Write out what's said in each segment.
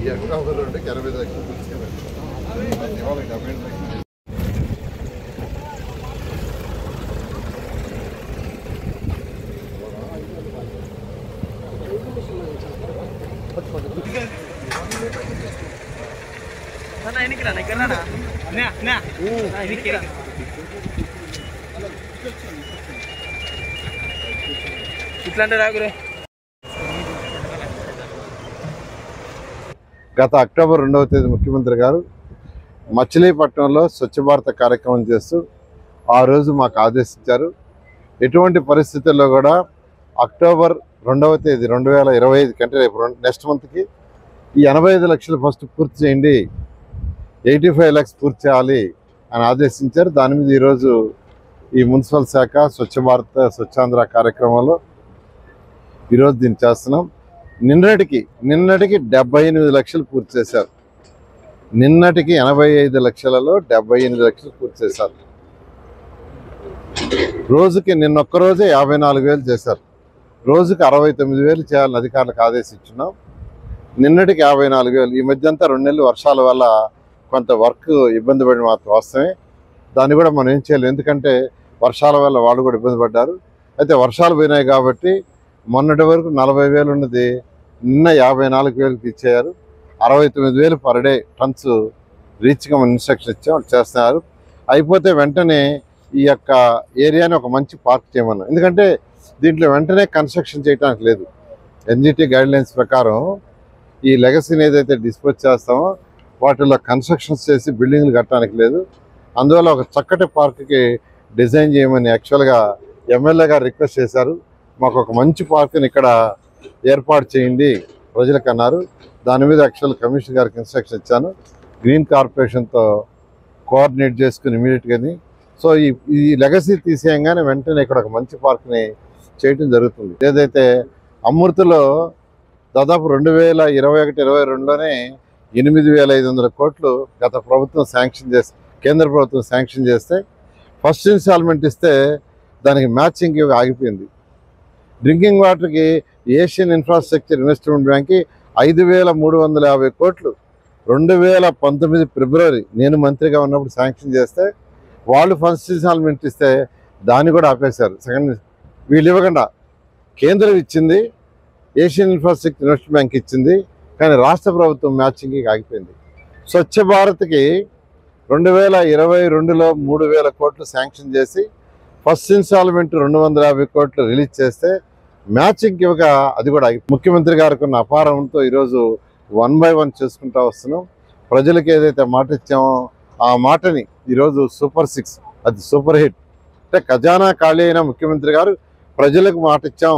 ఈ అక్టోబర్ 2కి 80 లక్షలు తీసుకెళ్ళారు. ఇవాళ 70 లక్షలు. గత అక్టోబర్ 2వ తేదీ ముఖ్యమంత్రి గారు మచిలీపట్నంలో స్వచ్ఛ భారత కార్యక్రమం చేస్తూ ఆ రోజు మాకు ఆదేశించారు. ఎటువంటి పరిస్థితుల్లో కూడా అక్టోబర్ 2వ తేదీ 2025 కంటే రేపు నెక్స్ట్ మంత్కి ఈ 85 లక్షలు ఫస్ట్ పూర్తి చేయండి, 85 lakhs పూర్తి చేయాలి అని ఆదేశించారు. దాని మీద ఈరోజు ఈ మున్సిపల్ శాఖ స్వచ్ఛ భారత్ స్వచ్ఛాంధ్ర కార్యక్రమంలో ఈరోజు దీన్ని చేస్తున్నాం. నిన్నటికి 78 లక్షలు పూర్తి చేశారు. నిన్నటికి 85 లక్షలలో 78 లక్షలు పూర్తి చేశారు. రోజుకి నిన్నొక్కరోజే 54,000 చేశారు. రోజుకి 69,000 చేయాలని అధికారులకు ఆదేశించున్నాం. నిన్నటికి 54,000. ఈ మధ్య అంతా 2 నెలలు వర్షాల వల్ల కొంత వర్క్ ఇబ్బంది పడిన మాత్రం వాస్తవమే. దాన్ని కూడా మనం ఏం చేయాలి, ఎందుకంటే వర్షాల వల్ల వాళ్ళు కూడా ఇబ్బంది పడ్డారు. అయితే వర్షాలు పోయినాయి కాబట్టి మొన్నటి వరకు 40,000 ఉన్నది నిన్న 54,000కి ఇచ్చేయారు. 69,000 పర్ డే టన్స్ రీచ్గా మనం ఇన్స్ట్రక్షన్ ఇచ్చాం, చేస్తున్నారు. అయిపోతే వెంటనే ఈ యొక్క ఏరియాని ఒక మంచి పార్క్ చేయమన్నాం. ఎందుకంటే దీంట్లో వెంటనే కన్స్ట్రక్షన్ చేయడానికి లేదు. ఎన్జిటి గైడ్లైన్స్ ప్రకారం ఈ లెగసీని ఏదైతే డిస్పోజ్ చేస్తామో వాటిల్లో కన్స్ట్రక్షన్స్ చేసి బిల్డింగ్లు కట్టడానికి లేదు. అందువల్ల ఒక చక్కటి పార్క్కి డిజైన్ చేయమని యాక్చువల్గా ఎమ్మెల్యే గారు రిక్వెస్ట్ చేశారు. మాకు ఒక మంచి పార్క్ని ఇక్కడ ఏర్పాటు చేయండి ప్రజలకు అన్నారు. దాని మీద యాక్చువల్ కమిషనర్ గారికి ఇన్స్ట్రక్షన్ ఇచ్చాను. గ్రీన్ కార్పొరేషన్తో కోఆర్డినేట్ చేసుకుని ఇమీడియట్గాని సో ఈ లెగసీ తీసేయంగానే వెంటనే ఇక్కడ ఒక మంచి పార్క్ని చేయటం జరుగుతుంది. ఏదైతే అమృతలో దాదాపు 2021-22లోనే 8,500 కోట్లు గత ప్రభుత్వం శాంక్షన్ చేస్తే, కేంద్ర ప్రభుత్వం శాంక్షన్ చేస్తే ఫస్ట్ ఇన్స్టాల్మెంట్ ఇస్తే దానికి మ్యాచింగ్ ఆగిపోయింది. డ్రింకింగ్ వాటర్కి ఏషియన్ ఇన్ఫ్రాస్ట్రక్చర్ ఇన్వెస్ట్మెంట్ బ్యాంక్కి 5,350 కోట్లు 2019 ఫిబ్రవరి నేను మంత్రిగా ఉన్నప్పుడు శాంక్షన్ చేస్తే వాళ్ళు ఫస్ట్ ఇన్స్టాల్మెంట్ ఇస్తే దాన్ని కూడా ఆపేశారు. సెకండ్ వీళ్ళు ఇవ్వకుండా కేంద్రం ఇచ్చింది, ఏషియన్ ఇన్ఫ్రాస్ట్రక్చర్ ఇన్వెస్ట్మెంట్ బ్యాంక్ ఇచ్చింది, కానీ రాష్ట్ర ప్రభుత్వం మ్యాచింగ్కి ఆగిపోయింది. స్వచ్ఛ భారత్కి 2022లో 3,000 కోట్లు శాంక్షన్ చేసి ఫస్ట్ ఇన్స్టాల్మెంట్ 250 కోట్లు రిలీజ్ చేస్తే మ్యాచింగ్కి ఇవ్వక అది కూడా ముఖ్యమంత్రి గారికి ఉన్న అపారంతో ఈరోజు 1 by 1 చేసుకుంటూ వస్తున్నాం. ప్రజలకు ఏదైతే మాట ఇచ్చామో ఆ మాటని ఈరోజు సూపర్ 6 అది సూపర్ హిట్. అంటే ఖజానా ఖాళీ అయిన ముఖ్యమంత్రి గారు ప్రజలకు మాట ఇచ్చాం,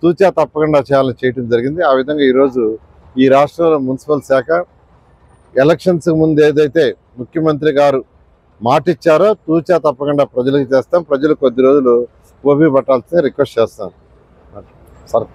తూచా తప్పకుండా చేయాలని చేయడం జరిగింది. ఆ విధంగా ఈరోజు ఈ రాష్ట్రంలో మున్సిపల్ శాఖ ఎలక్షన్స్ ముందు ఏదైతే ముఖ్యమంత్రి గారు మాట ఇచ్చారో తూచా తప్పకుండా ప్రజలకు చేస్తాం. ప్రజలు కొద్ది రోజులు ఓపి పట్టాల్సిందే రిక్వెస్ట్ చేస్తాం. సరే.